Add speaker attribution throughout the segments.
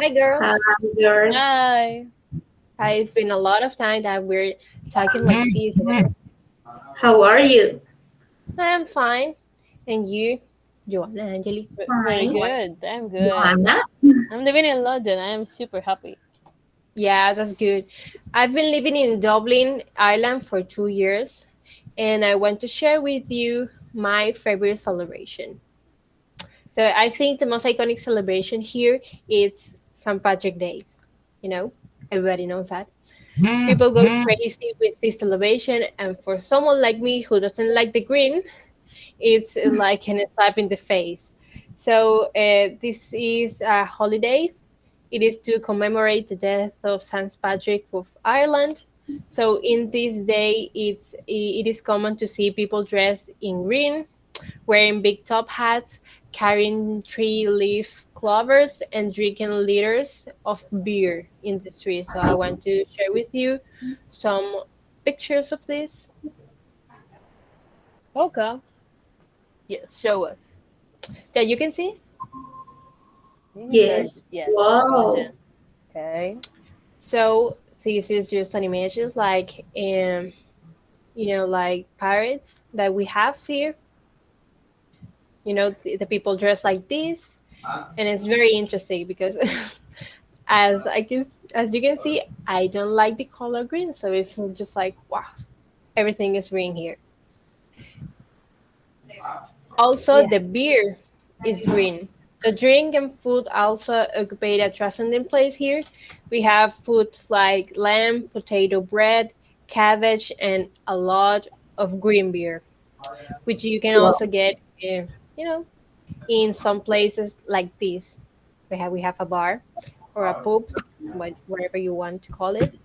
Speaker 1: Hi,
Speaker 2: Hi,
Speaker 1: girls.
Speaker 2: girls.
Speaker 3: Hi.
Speaker 1: Hi, it's been a lot of time that we're talking like this,
Speaker 2: How are you?
Speaker 1: I am fine. And you, Joanna, Angeli?
Speaker 3: Very
Speaker 2: Fine.
Speaker 3: good. I'm good.
Speaker 2: Joanna?
Speaker 3: I'm living in London. I am super happy.
Speaker 1: Yeah, that's good. I've been living in Dublin, Ireland for 2 years, and I want to share with you my favorite celebration. So I think the most iconic celebration here is St. Patrick Day. You know, everybody knows that. People go crazy with this celebration, and for someone like me who doesn't like the green, it's like a slap in the face. So this is a holiday. It is to commemorate the death of St. Patrick of Ireland. So in this day, it is common to see people dressed in green, wearing big top hats, carrying tree-leaf clovers, and drinking liters of beer in the street. So I want to share with you some pictures of this
Speaker 3: Okay. Yes, show us.
Speaker 1: that you can see.
Speaker 3: You can share it.
Speaker 2: Yes.
Speaker 3: Yes,
Speaker 2: Wow.
Speaker 3: imagine. Okay.
Speaker 1: So this is just an images like like pirates that we have here. The people dress like this, and it's very interesting because as I can as you can see, I don't like the color green, so it's just like wow, everything is green here. Also,
Speaker 3: Yeah.
Speaker 1: the beer is green. The drink and food also occupy a transcendent place here. We have foods like lamb, potato bread, cabbage, and a lot of green beer, which you can
Speaker 2: Wow.
Speaker 1: also get, you know, in some places like this. We have a bar or a pub, whatever you want to call it.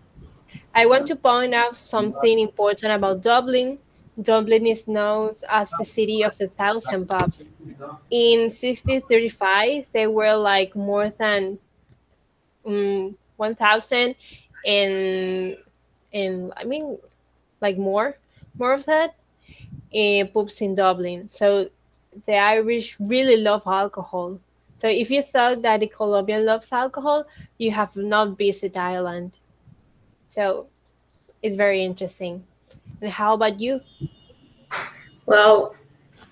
Speaker 1: I want to point out something important about Dublin. Dublin is known as the city of the thousand pubs. In 1635, there were like more than 1,000, and I mean like more of that pubs in Dublin. So the Irish really love alcohol. So if you thought that the Colombian loves alcohol, you have not visited Ireland. So it's very interesting. And how about you?
Speaker 2: Wow.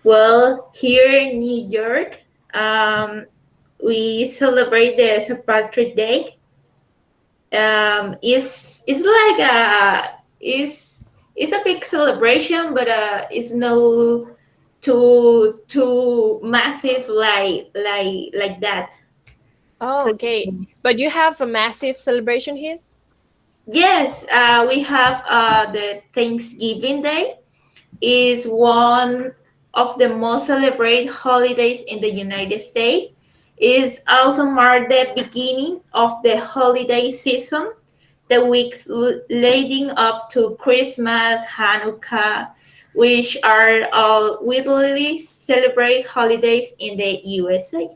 Speaker 2: Well, here in New York, um, we celebrate the St. Patrick Day. It's like it's a big celebration, but it's no too massive like that.
Speaker 1: Oh,
Speaker 2: So
Speaker 1: okay. But you have a massive celebration here?
Speaker 2: yes, we have the Thanksgiving Day is one of the most celebrated holidays in the United States. It also marked the beginning of the holiday season, the weeks leading up to Christmas, Hanukkah, which are all widely celebrated holidays in the USA.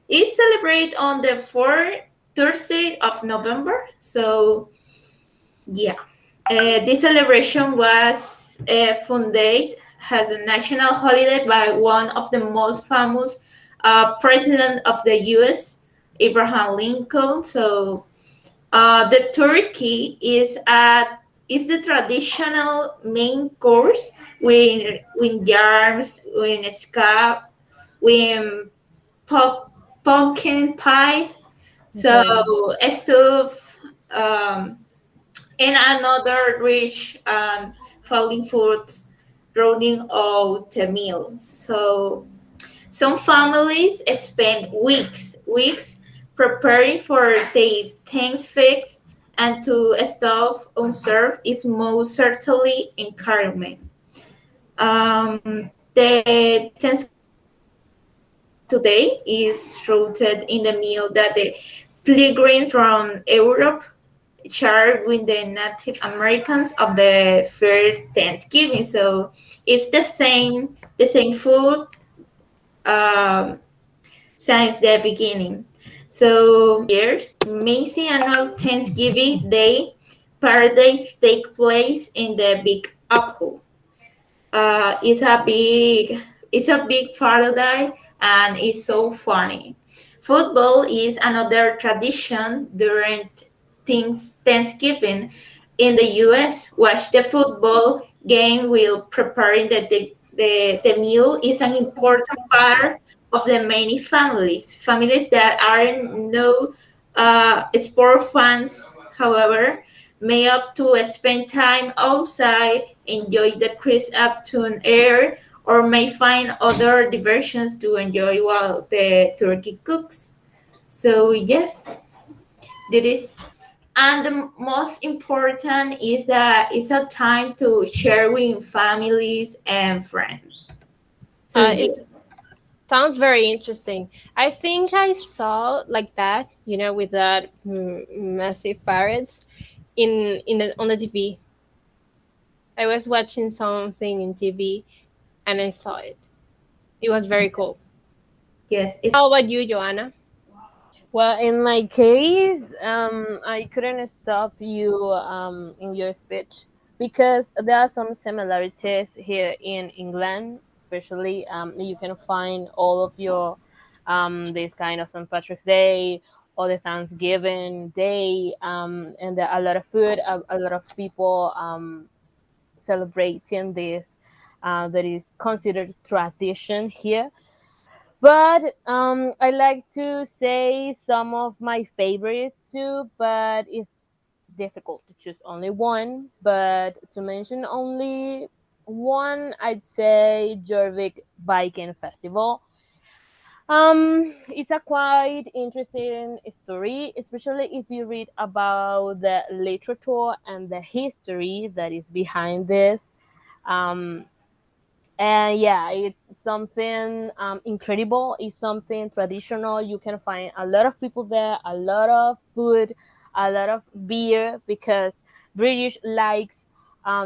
Speaker 2: It's celebrated on the fourth Thursday of November. So yeah, this celebration was funded as a national holiday by one of the most famous president of the U.S., Abraham Lincoln. So the turkey is the traditional main course with yams, with scab, with pumpkin pie. So
Speaker 1: Okay.
Speaker 2: stuff. Um, and another rich and falling foods running out the meal. So some families spend weeks preparing for their Thanksgiving, and to stop unserved is most certainly encouragement. The Thanksgiving of today is rooted in the meal that the pilgrims from Europe shared with the Native Americans of the first Thanksgiving. So it's the same food um, since the beginning. So years, Macy annual Thanksgiving Day parade take place in the Big Apple. Uh, it's a big it's a big party and it's so funny. Football is another tradition during Thanksgiving in the US. Watch the football game while preparing the meal is an important part of the many families. Families that are no sport fans, however, may opt to spend time outside, enjoy the crisp afternoon air, or may find other diversions to enjoy while the turkey cooks. So yes, there is, and the most important is that it's a time to share with families and friends. So
Speaker 1: It
Speaker 2: yeah,
Speaker 1: sounds very interesting. I think I saw like that, with that massive parrots on the TV. I was watching something in TV and I saw it. It was very cool.
Speaker 2: yes, it's
Speaker 1: How about you, Joanna?
Speaker 3: Well, in my case, I couldn't stop you in your speech because there are some similarities here in England, especially. You can find all of your this kind of St. Patrick's Day or the Thanksgiving Day, and there are a lot of food, a lot of people celebrating this that is considered tradition here. But I like to say some of my favorites too, but it's difficult to choose only one. But to mention only one, I'd say Jorvik Biking Festival. It's a quite interesting story, especially if you read about the literature and the history that is behind this. Um, and yeah, it's something incredible. It's something traditional. You can find a lot of people there, a lot of food, a lot of beer because British likes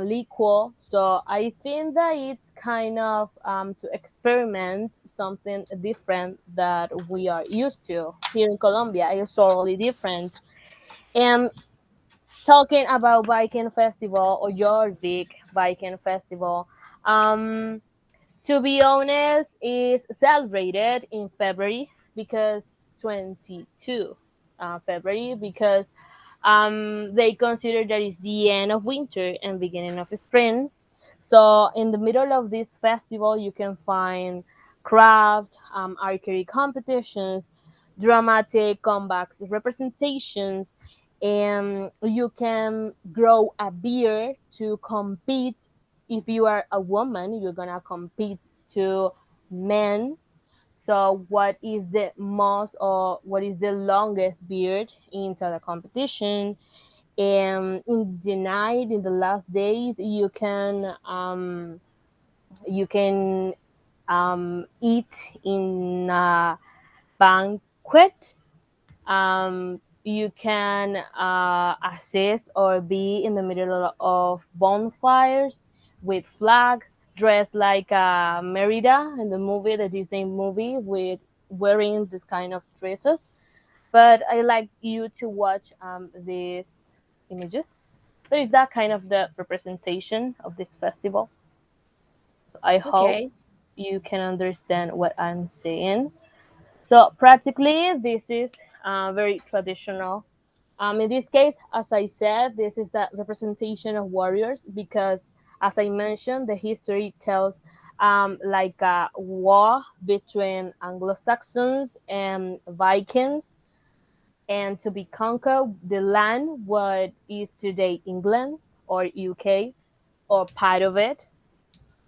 Speaker 3: liquor. So I think that it's kind of to experiment something different that we are used to here in Colombia. It's totally different. And talking about biking festival or your big biking festival, um to be honest, is celebrated in February because 22 February because they consider that is the end of winter and beginning of spring. So in the middle of this festival, you can find craft, archery competitions, dramatic comebacks, representations, and you can grow a beer to compete. If you are a woman, you're gonna compete to men. So what is the most or what is the longest beard into the competition? And in the night, in the last days, you can eat in a banquet. You can assist or be in the middle of bonfires with flags, dressed like Merida in the movie, the Disney movie, with wearing this kind of dresses. But I like you to watch these images. So it's that kind of the representation of this festival. So I hope
Speaker 1: Okay.
Speaker 3: you can understand what I'm saying. So practically, this is very traditional. In this case, as I said, this is the representation of warriors because, as I mentioned, the history tells like a war between Anglo-Saxons and Vikings, and to be conquered the land what is today England or UK or part of it.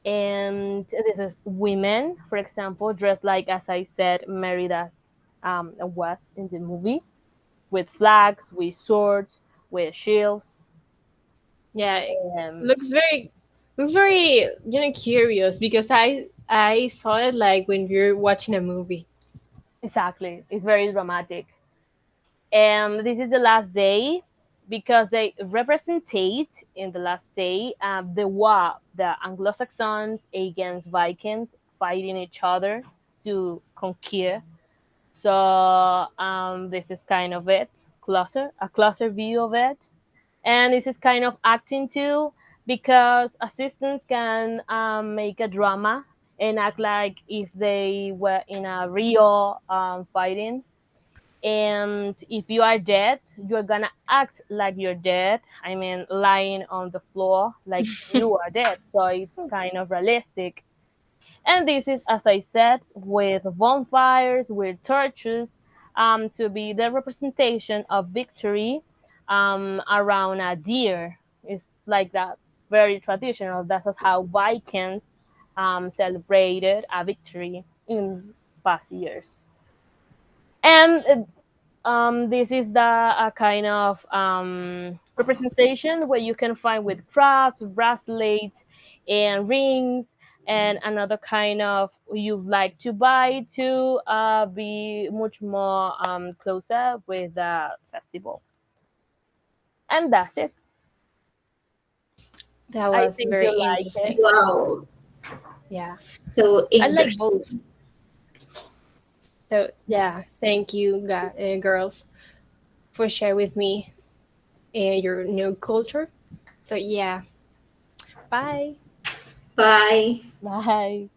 Speaker 3: And this is women, for example, dressed like, as I said, Meridas was in the movie, with flags, with swords, with shields.
Speaker 1: Yeah, it
Speaker 3: Um,
Speaker 1: looks very looks very, curious because I saw it like when you're watching a movie.
Speaker 3: exactly, it's very dramatic. And this is the last day because they representate in the last day the war, the Anglo-Saxons against Vikings fighting each other to conquer. So this is kind of it, a closer view of it. And this is kind of acting too because assistants can make a drama and act like if they were in a real fighting. And if you are dead, you're gonna act like you're dead. I mean, lying on the floor like you are dead. So it's kind of realistic. And this is, as I said, with bonfires, with torches, to be the representation of victory around a deer. It's like that, very traditional. That's how Vikings celebrated a victory in past years. And this is the kind of representation where you can find with crafts, bracelets, and rings, and another kind of you like to buy to be much more closer with the festival. And that's it.
Speaker 1: That
Speaker 3: I
Speaker 1: was
Speaker 3: think
Speaker 1: very
Speaker 3: you like it.
Speaker 1: interesting.
Speaker 2: Wow,
Speaker 1: Yeah,
Speaker 2: so
Speaker 1: I like both.
Speaker 2: interesting.
Speaker 1: So yeah, thank you, girls, for sharing with me your new culture. So yeah, bye.
Speaker 2: Bye.
Speaker 3: Bye.